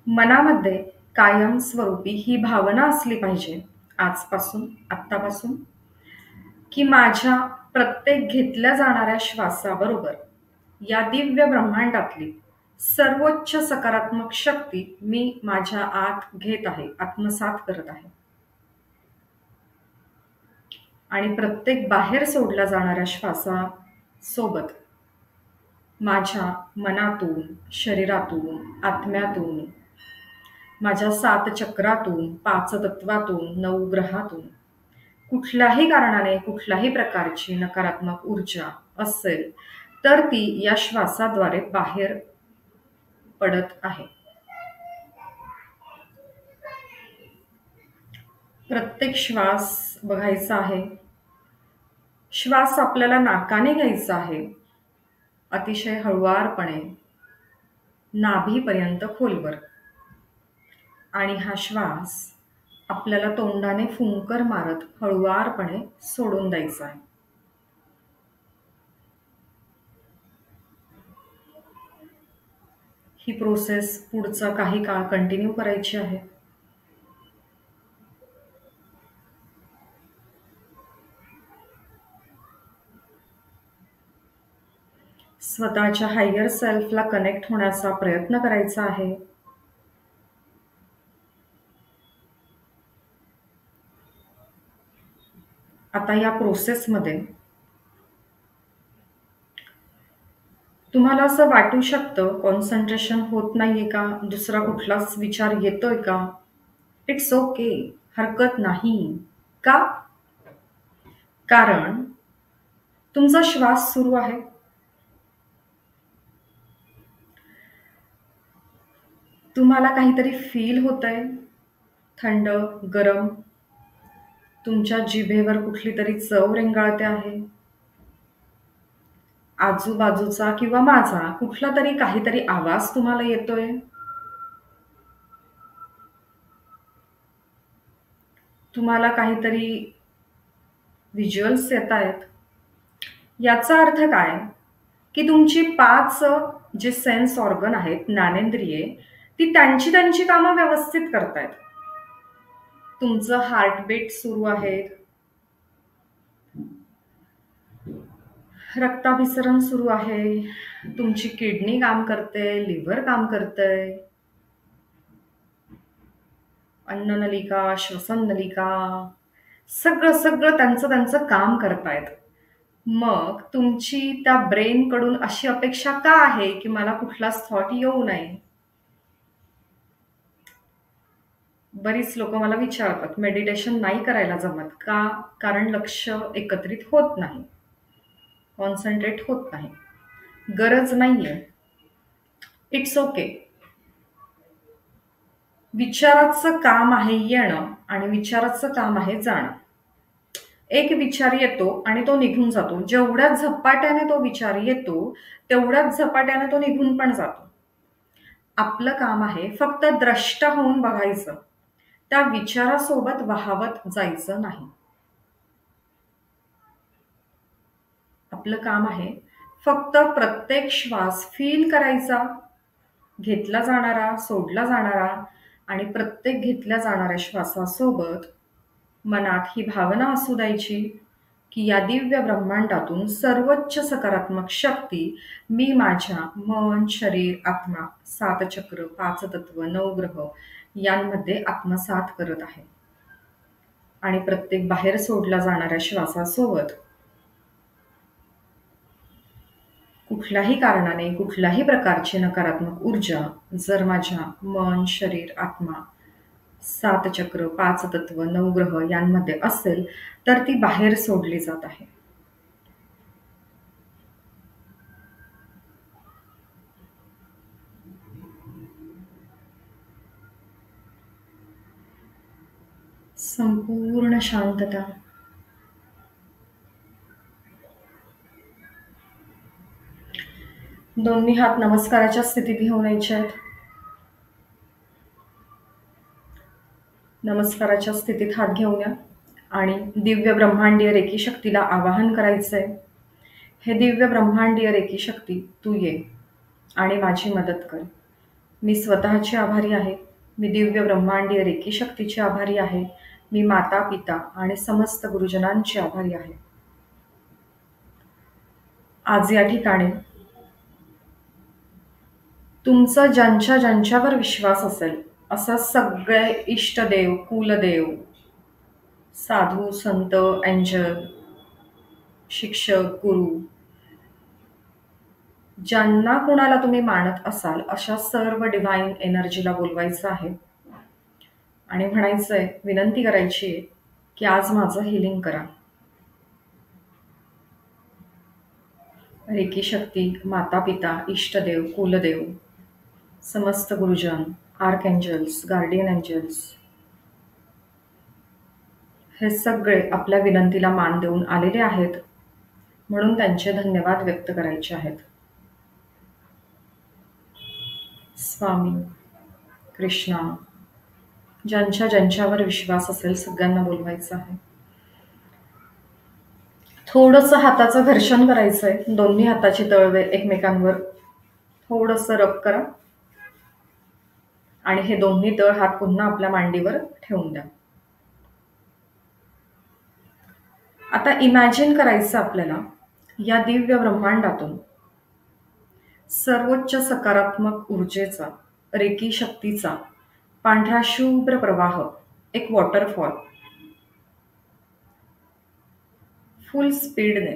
मनामध्ये कायमस्वरूपी ही भावना असली पाहिजे आजपासून, आत्तापासून, की माझ्या प्रत्येक घेतल्या जाणाऱ्या श्वासाबरोबर या दिव्य ब्रह्मांडातली सर्वोच्च सकारात्मक शक्ती मी माझ्या आत घेत आहे, आत्मसात करत आहे. आणि प्रत्येक बाहेर सोडल्या जाणाऱ्या श्वासासोबत माझ्या मनातून, शरीरातून, आत्म्यातून, माझ्या 7 चक्रातून, 5 तत्वातून, 9 ग्रहातून कुठल्याही कारणाने कुठल्याही प्रकारची नकारात्मक ऊर्जा असेल तर ती या श्वासाद्वारे बाहेर पडत आहे. प्रत्येक श्वास बघायचा आहे. श्वास आपल्याला नाकाने घ्यायचा आहे, अतिशय हळुवारपणे, नाभीपर्यंत खोलवर. आणि हा श्वास आपल्याला तोंडाने फुंकर मारत हळुवारपणे सोडून द्यायचा आहे. ही प्रोसेस पुढचा काही काळ कंटिन्यू करायची आहे. स्वतःच्या हायर सेल्फला कनेक्ट होण्याचा प्रयत्न करायचा आहे. आता या प्रोसेसमध्ये तुम्हाला असं वाटू शकतं कॉन्सन्ट्रेशन होत नाहीये का, दुसरा कुठलाच विचार येतोय का? इट्स ओके, हरकत नाही. का? कारण तुमचा श्वास सुरू आहे. तुम्हाला काहीतरी फील होतंय, थंड, गरम. तुमच्या जिभेवर कुठली तरी चव रेंगाळते आहे. आजूबाजूचा किंवा माझा कुठला तरी काहीतरी आवाज तुम्हाला येतोय. तुम्हाला काहीतरी व्हिज्युअल्स येत आहेत. याचा अर्थ काय की तुमची 5 जे सेन्स ऑर्गन आहेत, ज्ञानेंद्रिये, ती त्यांची त्यांची कामं व्यवस्थित करतायत. तुमचं हार्टबीट सुरू आहे, रक्ताभिसरण सुरू आहे, तुमची किडनी काम करते, लिव्हर काम करतंय, अन्ननलिका, श्वसन नलिका, सगळं सगळं त्यांचं त्यांचं काम करतायत. मग तुमची त्या ब्रेनकडून अशी अपेक्षा का आहे की मला कुठलाच थॉट येऊ नये? बरीच लोक मला विचारतात मेडिटेशन नाही करायला जमत का? कारण लक्ष एकत्रित होत नाही, कॉन्सन्ट्रेट होत नाही. गरज नाहीये, इट्स ओके. विचाराचं काम आहे येणं आणि विचाराचं काम आहे जाणं. एक विचार येतो आणि तो निघून जातो. जेवढ्या झपाट्याने तो विचार येतो तेवढ्याच झपाट्याने तो निघून पण जातो. आपलं काम आहे फक्त द्रष्टा होऊन बघायचं, त्या विचारासोबत वाहवत जायचं नाही. आपलं काम आहे फक्त प्रत्येक श्वास फील करायचा, घेतला जाणारा, सोडला जाणारा, आणि प्रत्येक घेतल्या जाणाऱ्या श्वासासोबत मनात ही भावना असू द्यायची की या दिव्य ब्रह्मांडातून सर्वोच्च सकारात्मक शक्ती मी माझ्या मन, शरीर, आत्मा, 7 चक्र, 5 तत्व, 9 ग्रह यांमध्ये आत्मसात करत आहे. आणि प्रत्येक बाहेर सोडला जाणाऱ्या श्वासासोबत कुठल्याही कारणाने कुठल्याही प्रकारची नकारात्मक ऊर्जा जर माझ्या मन, शरीर, आत्मा, 7 चक्र, 5 तत्व, 9 ग्रह यांमध्ये असेल तर ती बाहेर सोडली जात आहे. संपूर्ण शांतता. दोन्ही हात नमस्काराच्या स्थितीत घेऊन यायचे आहेत. नमस्काराच्या स्थितीत हात घेऊन या आणि दिव्य ब्रह्मांडीय रेकी शक्तीला आवाहन करायचंय. हे दिव्य ब्रह्मांडीय रेकी शक्ती तू ये आणि माझी मदत कर. मी स्वतःची आभारी आहे. मी दिव्य ब्रह्मांडीय रेकी शक्तीची आभारी आहे. मी माता, पिता आणि समस्त गुरुजनांची आभारी आहे. आज या ठिकाणी तुमचा ज्यांच्या ज्यांच्यावर विश्वास असेल असं सगळे इष्टदेव, कुलदेव, साधू, संत, एंजल, शिक्षक, गुरु, ज्यांना कुणाला तुम्ही मानत असाल अशा सर्व डिव्हाइन एनर्जीला बोलवायचं आहे आणि म्हणायचंय, विनंती करायची आहे की आज माझं हिलिंग करा. रेकी शक्ती, माता, पिता, इष्टदेव, कुलदेव, समस्त गुरुजन, आर्कएंजल्स, गार्डियन एंजल्स, हे सगळे आपल्या विनंतीला मान देऊन आलेले आहेत म्हणून त्यांचे धन्यवाद व्यक्त करायचे आहेत. स्वामी, कृष्णा, ज्यांच्या ज्यांच्यावर विश्वास असेल सगळ्यांना बोलवायचं आहे. थोडंसं हाताचं घर्षण करायचंय. दोन्ही हाताची तळवे एकमेकांवर थोडंसं रब करा आणि हे दोन्ही तळ हात पुन्हा आपल्या मांडीवर ठेवून द्या. आता इमॅजिन करायचं आपल्याला या दिव्य ब्रह्मांडातून सर्वोच्च सकारात्मक ऊर्जेचा, रेकी शक्तीचा पांढरा शुभ्र प्रवाह, एक वॉटरफॉल फुल स्पीडने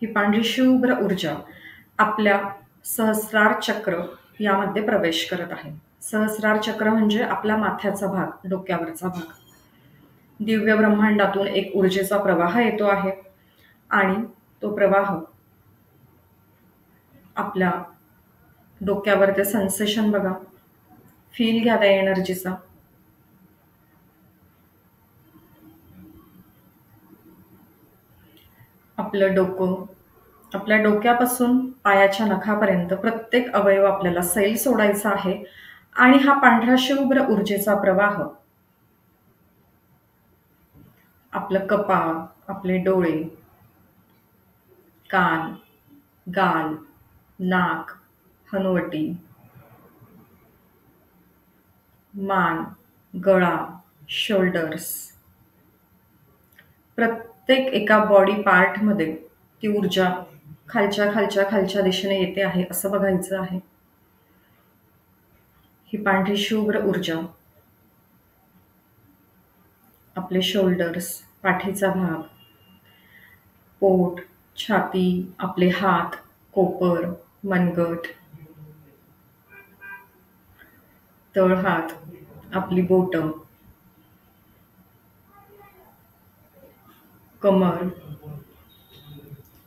ही पांढरी शुभ्र ऊर्जा आपल्या सहस्रार चक्र यामध्ये प्रवेश करत आहे. सहस्रार चक्र म्हणजे आपला माथ्याचा भाग, डोक्यावरचा भाग. दिव्य ब्रह्मांडातून एक ऊर्जेचा प्रवाह येतो आहे आणि तो प्रवाह आपल्या डोक्यावर ते सेन्सेशन बघा, फील घ्या त्या एनर्जीचा. आपलं डोकं, आपल्या डोक्यापासून पायाच्या नखापर्यंत प्रत्येक अवयव आपल्याला सैल सोडायचा आहे आणि हा पांढरा शुभ्र ऊर्जेचा प्रवाह आपलं कपाळ, आपले डोळे, कान, गाल, नाक, हनुवटी, मान, गळा, शोल्डर्स, प्रत्येक एका बॉडी पार्टमध्ये ती ऊर्जा खालच्या खालच्या खालच्या दिशेने येते आहे असं बघायचं आहे. ही पांढरी शुभ्र ऊर्जा आपले शोल्डर्स, पाठीचा भाग, पोट, छाती, आपले हात, कोपर, मनगट, तळहात, आपली बोटं, कमर,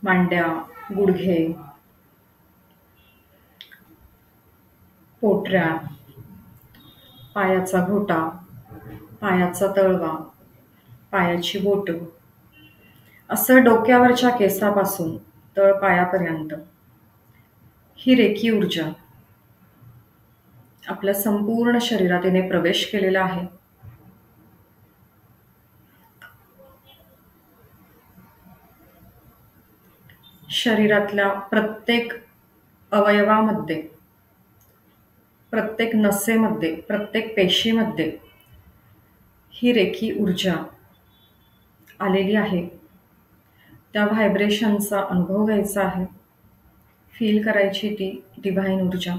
मांड्या, गुडघे, पोटऱ्या, पायाचा घोटा, पायाचा तळवा, पायाची बोटं, असं डोक्यावरच्या केसापासून तळपायापर्यंत ही रेखी ऊर्जा आपल्या संपूर्ण शरीरात तिने प्रवेश केलेला आहे. शरीरातल्या प्रत्येक अवयवामध्ये, प्रत्येक नसेमध्ये, प्रत्येक पेशीमध्ये ही रेखी ऊर्जा आलेली आहे. त्या व्हायब्रेशनचा अनुभव घ्यायचा आहे. फील करायची ती डिव्हाइन ऊर्जा.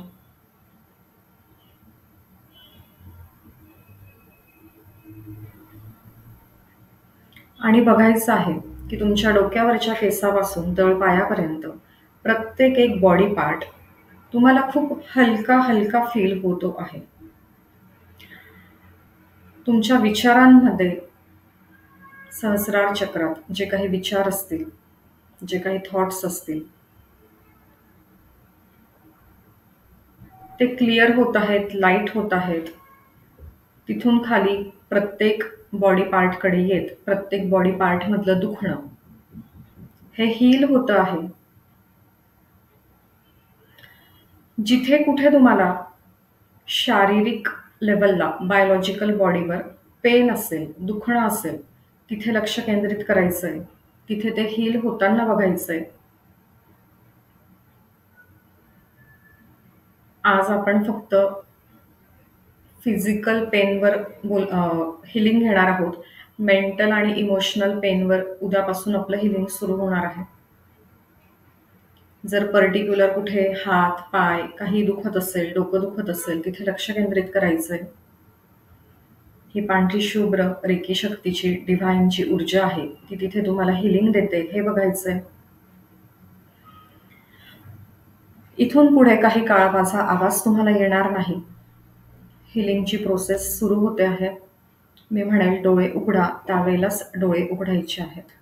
आणि बघायचं आहे की तुमच्या डोक्यावरच्या केसापासून तळपायापर्यंत प्रत्येक एक बॉडी पार्ट तुम्हाला खूप हलका हलका फील होतो आहे. तुमच्या विचारांमध्ये सहस्रार चक्रात जे काही विचार असतील, जे काही थॉट्स असतील, ते क्लिअर होत आहेत, लाईट होत आहेत. तिथून खाली प्रत्येक बॉडी पार्टकडे येत प्रत्येक बॉडी पार्टमधलं दुखणं हे हील होतं आहे. जिथे कुठे तुम्हाला शारीरिक लेवलला, बायोलॉजिकल बॉडीवर पेन असेल, दुखणं असेल, तिथे लक्ष केंद्रित करायचंय. तिथे ते हील होताना बघायचंय. आज आपण फक्त फिजिकल पेनवर हिलिंग घेणार आहोत. मेंटल आणि इमोशनल पेनवर उद्यापासून आपलं हिलिंग सुरू होणार आहे. जर पर्टिक्युलर कुठे हात, पाय काही दुखत असेल, डोकं दुखत असेल, तिथे लक्ष केंद्रित करायचंय. ही पांढरी शुभ्र रेकी शक्तीची डिव्हाइनची ऊर्जा आहे, ती तिथे तुम्हाला हिलिंग देते हे बघायचंय. इथून पुढे काही काळ माझा आवाज तुम्हाला येणार नाही. हिलिंगची प्रोसेस सुरू होते आहे. मी म्हणेल डोळे उघडा, त्यावेळेलाच डोळे उघडायचे आहेत.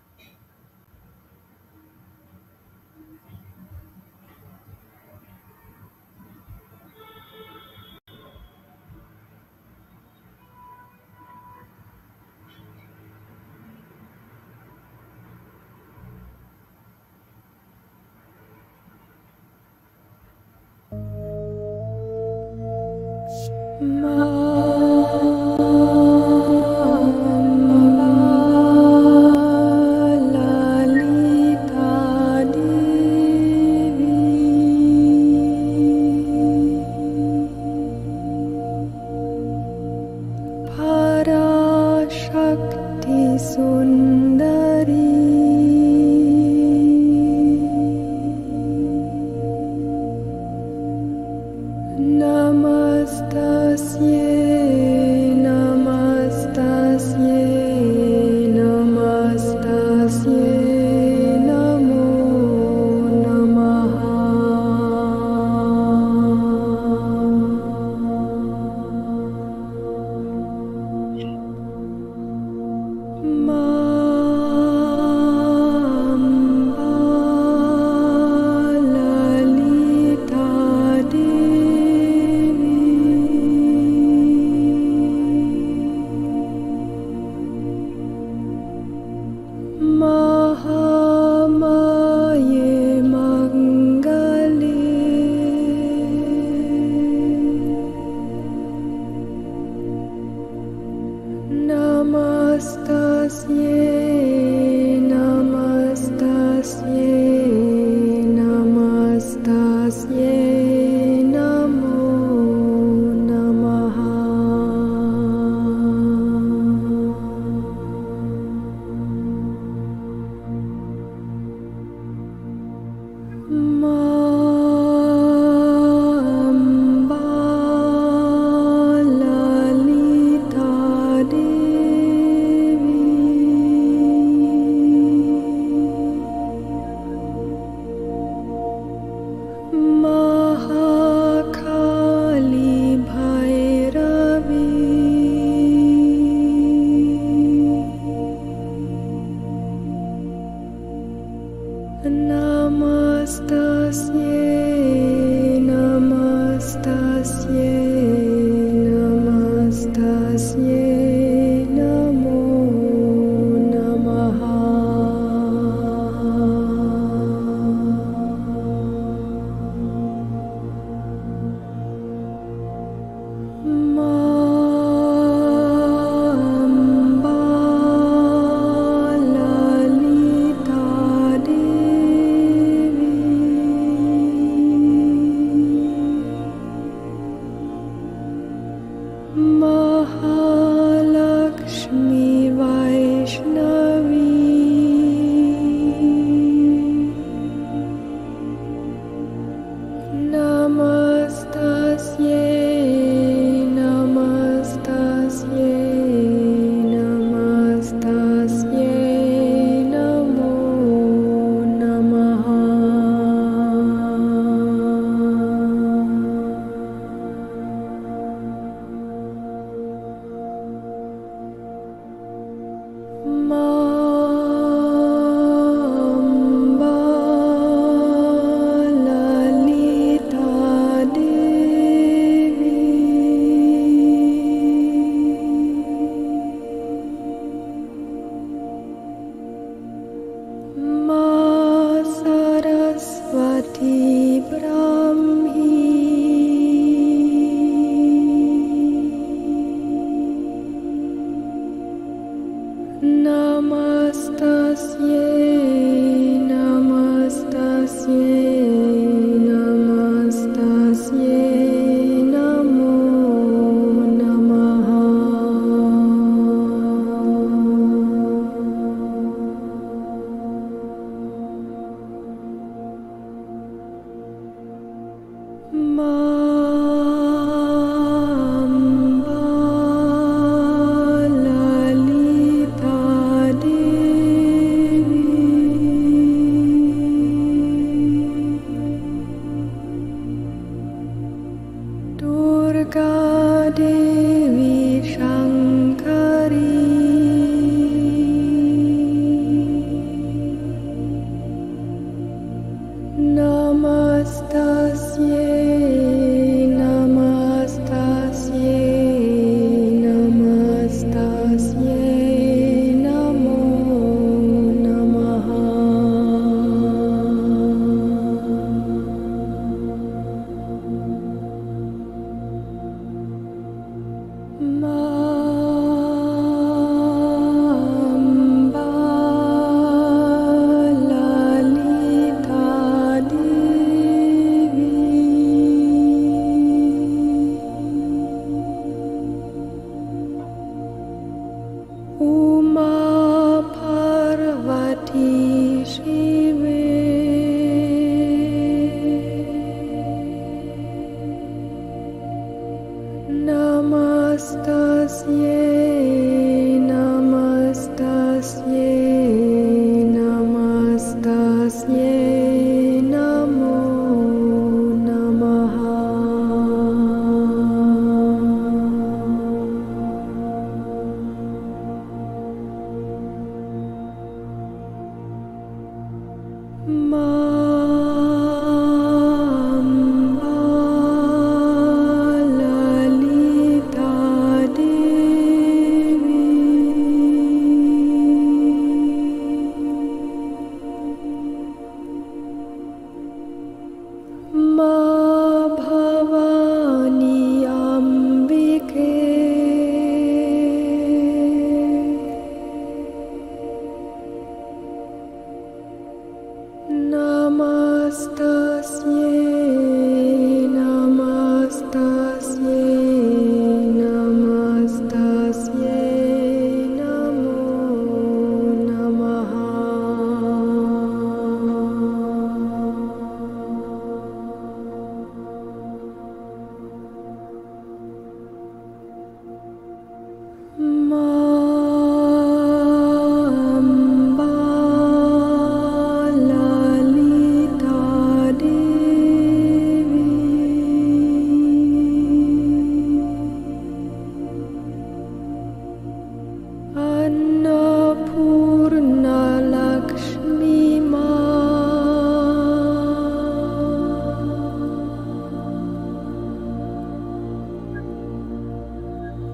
Namaste.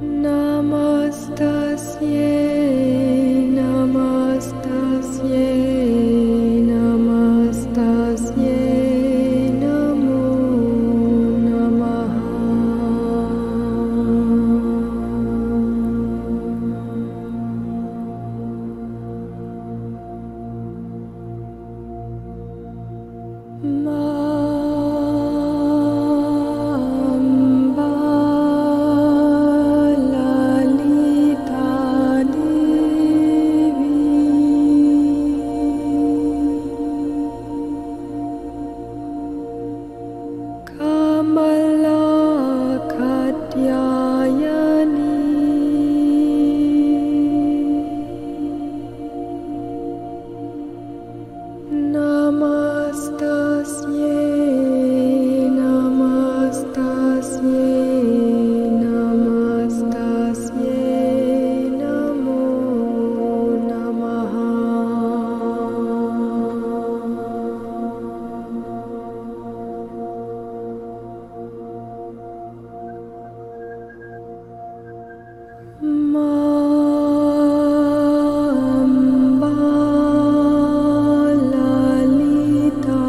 नमस्तस्यै नमस्तस्यै नमस्तस्यै नमो नमः। मां ललिता देवी कमला कात्यायनी नमस्तस्यै नमस्तस्यै नमस्तस्यै नमो नमः। ललिता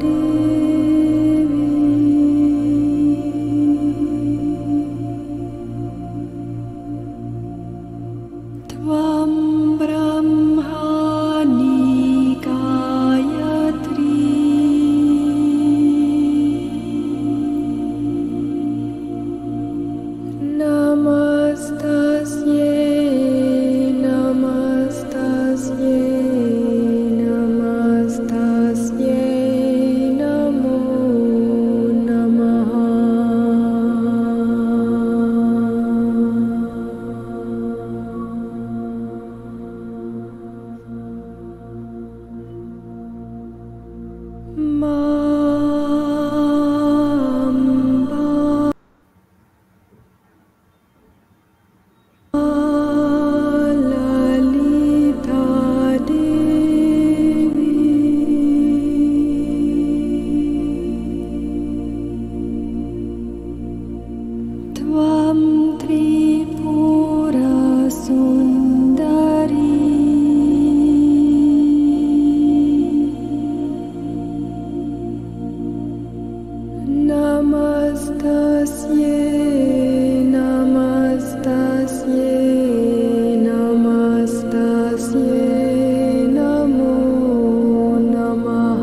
देवी त्वं ब्रह्माणि गायत्री नमस्तस्यै नमस्तस्यै नमस्तस्यै नमो नमः। ललिता देवी त्वं त्रिपुरसुन्दरी नमस्तस्यै नमस्तस्यै नमस्तस्यै नमो नमः।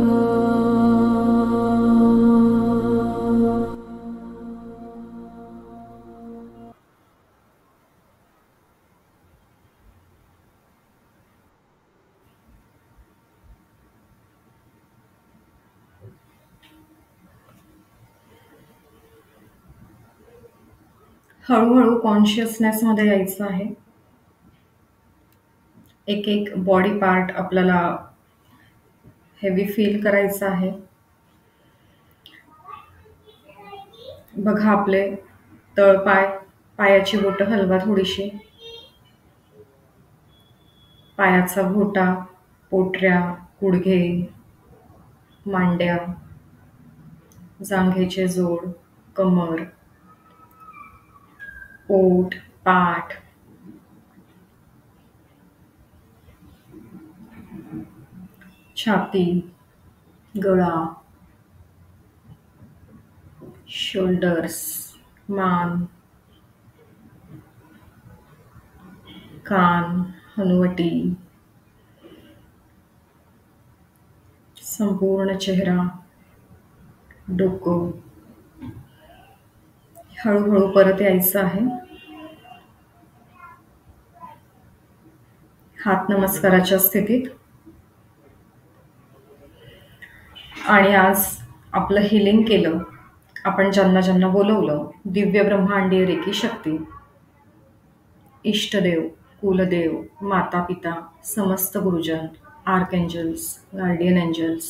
हळूहळू कॉन्शियसनेसमध्ये यायचं आहे. एक एक बॉडी पार्ट आपल्याला हेवी फील करायचं आहे. बघा आपले तळपाय, पायाची बोटं हलवा थोडीशी. पायाचा घोटा, पोटऱ्या, गुडघे, मांड्या, जांघेचे जोड, कमर, ओठ, पाठ, छाती, गळा, शोल्डर्स, मान, कान, हनुवटी, संपूर्ण चेहरा, डोकं. हळूहळू परत यायचं आहे. हात नमस्काराच्या स्थितीत. आणि आज आपलं हिलिंग केलं. आपण ज्यांना ज्यांना बोलवलं, दिव्य ब्रह्मांडीय रेकी शक्ती, इष्टदेव, कुलदेव, माता पिता, समस्त गुरुजन, आर्कएंजल्स, गार्डियन एंजल्स,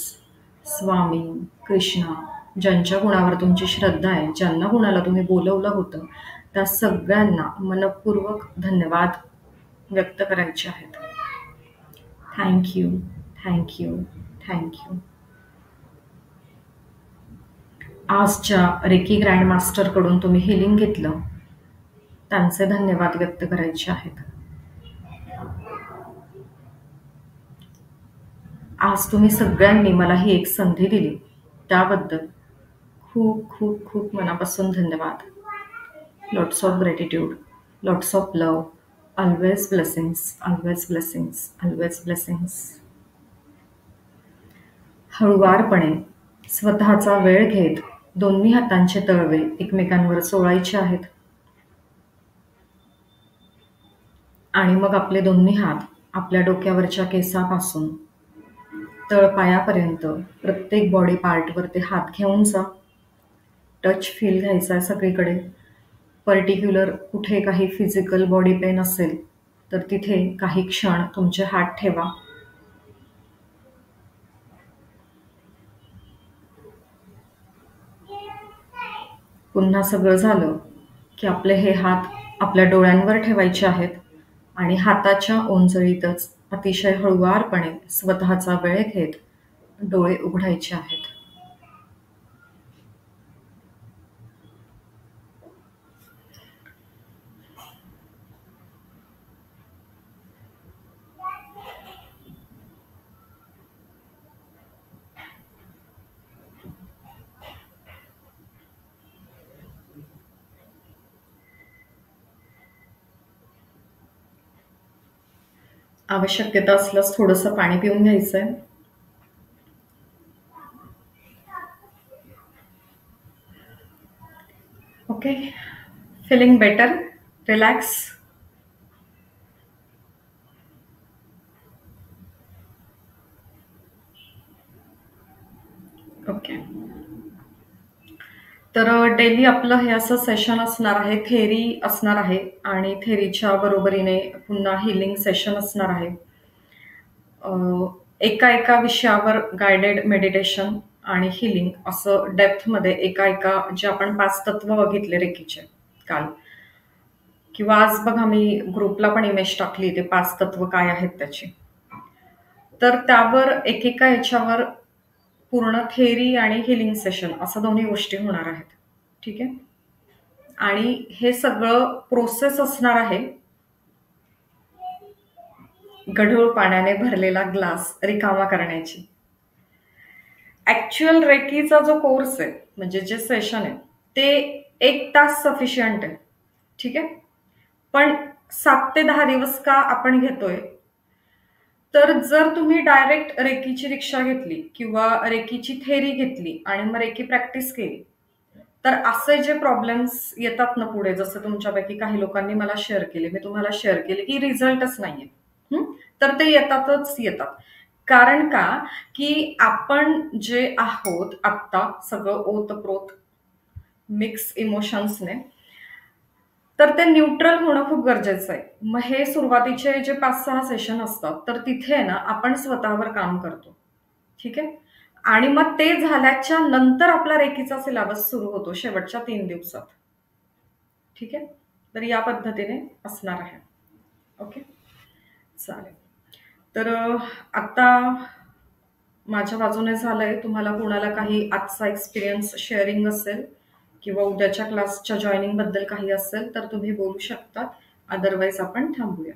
स्वामी, कृष्णा, ज्यांच्या गुणावर तुमची श्रद्धा आहे, ज्यांना गुणाला तुम्ही बोलवलं होतं, त्या सगळ्यांना मनःपूर्वक धन्यवाद व्यक्त करायचे आहेत. Thank you, thank you, thank you. आजच्या रेकी ग्रँड मास्टरकडून तुम्ही हिलिंग घेतलं. त्यांचे धन्यवाद व्यक्त करायचे आहेत. आज तुम्ही सगळ्यांनी मला ही एक संधी दिली त्याबद्दल खूप खूप खूप मनापासून धन्यवाद. Lots of gratitude, lots of love, always blessings, always blessings, always blessings. हळुवारपणे स्वतःचा वेळ घेत दोन्ही हातांचे तळवे एकमेकांवर चोळायचे आहेत आणि मग आपले दोन्ही हात आपल्या डोक्यावरच्या केसापासून तळपायापर्यंत प्रत्येक बॉडी पार्टवर ते हात घेऊन जा. टच फील घ्यायचा आहे सगळीकडे. पर्टिक्युलर कुठे काही फिजिकल बॉडी पेन असेल तर तिथे काही क्षण तुमचे हात ठेवा. पुन्हा सगळं झालं की आपले हे हात आपल्या डोळ्यांवर ठेवायचे आहेत आणि हाताच्या ओंजळीतच अतिशय हळुवारपणे स्वतःचा वेळ घेत डोळे उघडायचे आहेत. आवश्यकता असल्यास थोडंसं पाणी पिऊन घ्यायचं आहे. Okay, feeling better, relax. Okay, तर डेली आपलं हे असं सेशन असणार आहे. थेरी असणार आहे आणि थेरीच्या बरोबरीने पुन्हा हिलिंग सेशन असणार आहे. एका एका विषयावर गायडेड मेडिटेशन आणि हिलिंग असं डेप्थमध्ये एका जे आपण 5 तत्व बघितले रेकीचे काल, किंवा आज बघा मी ग्रुपला पण इमेज टाकली ते 5 तत्व काय आहेत त्याची. तर त्यावर एकेका याच्यावर पूर्ण थेरी आणि हिलिंग सेशन असं दोन्ही गोष्टी होणार आहेत. ठीक आहे, आणि हे सगळं प्रोसेस असणार आहे गढूळ पाण्याने भरलेला ग्लास रिकामा करण्याची. ऍक्च्युअल रेकीचा जो कोर्स आहे म्हणजे जे सेशन आहे ते 1 तास सफिशियंट आहे. ठीक आहे, पण 7 ते 10 दिवस का आपण घेतोय, तर जर तुम्ही डायरेक्ट रेकीची रिक्षा घेतली किंवा रेकीची थेरी घेतली आणि मग रेकी प्रॅक्टिस केली तर असे जे प्रॉब्लेम्स येतात ना पुढे, जसं तुमच्यापैकी काही लोकांनी मला शेअर केले, मी तुम्हाला शेअर केले की रिझल्टच नाहीये, तर ते येतातच येतात. कारण का की आपण जे आहोत आत्ता सगळं ओतप्रोत मिक्स इमोशन्सने, तर ते न्यूट्रल होणं खूप गरजेचं आहे. मग हे सुरुवातीचे जे 5-6 सेशन असतात तर तिथे ना आपण स्वतःवर काम करतो. ठीक आहे, आणि मग ते झाल्याच्या नंतर आपला रेकीचा सिलेबस सुरू होतो शेवटच्या 3 दिवसात. ठीक आहे, तर या पद्धतीने असणार आहे. ओके, चालेल. तर आता माझ्या बाजूने झालंय. तुम्हाला कोणाला काही आजचा एक्सपिरियन्स शेअरिंग असेल किंवा उद्याच्या क्लासच्या जॉईनिंग बद्दल काही असेल तर तुम्ही बोलू शकता. अदरवाईज आपण थांबूया.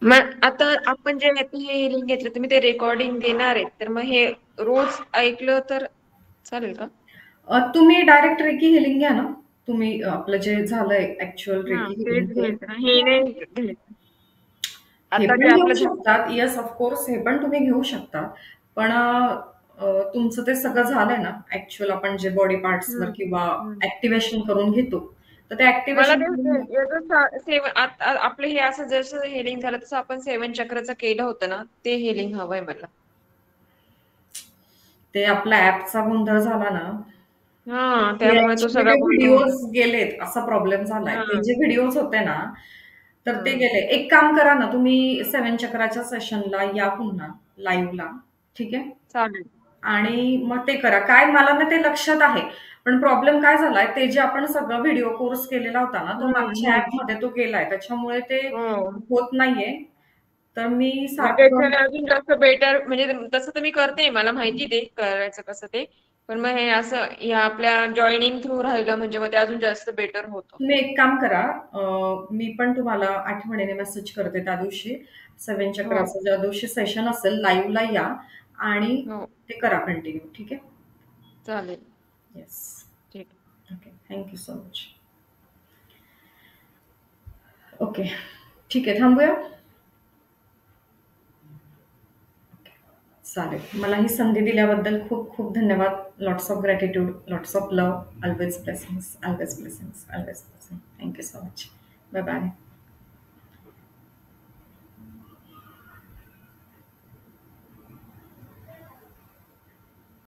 मग आता आपण जे हे हिलिंग घेतलं तुम्ही ते रेकॉर्डिंग देणार आहे, तर मग हे रोज ऐकलं तर चालेल का? तुम्ही डायरेक्ट रेकी हिलिंग घ्या ना. तुम्ही आपलं जे झालंय ऍक्च्युअल रेकी तेच हिलिंग घ्यायचं, हे नाही घ्यायचं. हे आता पण जे घेऊ आपलं शकतात. येस, ऑफकोर्स हे पण तुम्ही घेऊ शकता. पण तुमचं ते सगळं झालंय ना ऍक्च्युअल आपण जे बॉडी पार्ट्सवर किंवा ऍक्टिव्हेशन करून घेतो, तर ते मला ऍक्टिव्हेशन ते याचं आपलं हे असं जसं हेलिंग झालं तसं आपण 7 चक्रचं केलं होतं ना, ते हेलिंग हवंय मला. ते आपला ऍपचा गोंधळ झाला ना, हा, त्यामुळे तो सगळा व्हिडिओज गेलेत असा प्रॉब्लेम झालाय. ते जे व्हिडिओज होते ना तर ते गेले. एक काम करा ना, तुम्ही 7 चक्राच्या सेशनला या पुन्हा लाईव्हला. ठीक आहे, चालेल. आणि मग ते करा. काय मला ना ते लक्षात आहे, पण प्रॉब्लेम काय झालाय, ते जे आपण सगळं व्हिडिओ कोर्स केलेला होता ना तो मागच्या ऍपमध्ये तो गेलाय, त्याच्यामुळे ते होत नाहीये. तर मी म्हणजे सारखं त्याच्याने अजून जास्त बेटर, म्हणजे तसं तर मी करते, मला माहिती ते करायचं कसं ते, पण मग हे असं या आपल्या जॉईनिंग थ्रू राहिलं म्हणजे मग ते अजून जास्त बेटर होतं. तुम्ही एक काम करा, मी पण तुम्हाला आठवणीने मेसेज करते त्या दिवशी 7 हो चक्राचं ज्या दिवशी सेशन असेल लाईव्हला या आणि हो ते करा कंटिन्यू. ठीक आहे. चालेल. येस. ठीक. Okay. Thank you so much. Okay. ठीक आहे. थांबूया. चालेल. मला ही संधी दिल्याबद्दल खूप खूप धन्यवाद. Lots of gratitude, lots of love, always blessings, always blessings, always blessing. Thank you so much. Bye bye.